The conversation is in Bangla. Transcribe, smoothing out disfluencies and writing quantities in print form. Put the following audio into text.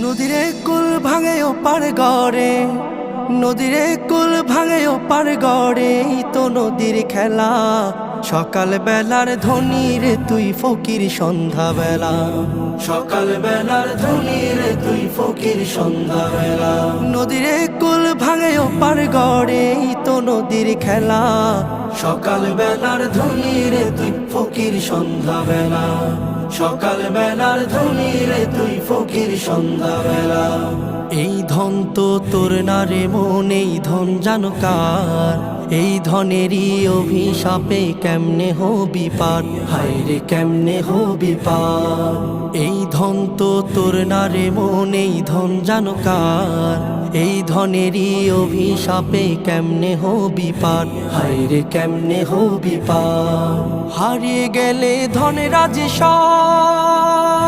নদীরে কুল ভাঙে ও পার গড়ে, নদীরে কুল ভাঙে ও পার গড়ে, এই তো নদীর খেলা। সকাল বেলার ধনী রে তুই ফকির সন্ধ্যা বেলা, সকাল বেলার ধনী রে তুই ফকির সন্ধ্যা বেলা। নদীরে কুল ভাঙে ও পার গড়ে, এই তো নদীর খেলা। সকাল বেলার ধনী রে তুই ফকির সন্ধ্যা বেলা, সকাল বেলার ধনী রে তুই ফকির সন্ধ্যা বেলা। এই ধন তো তোর না রে মন, এই ধন জানো কার? এই ধনেরই অভিশাপে কেমনে হবি পার, হায় রে কেমনে হবি পার। এই ধন তো তোর না রে মন, এই ধন জানো কার? এই ধনেরই অভিশাপে কেমনে হবি পার, হায় রে কেমনে হবি পার। হারিয়ে গেলে ধনের রাজে সব,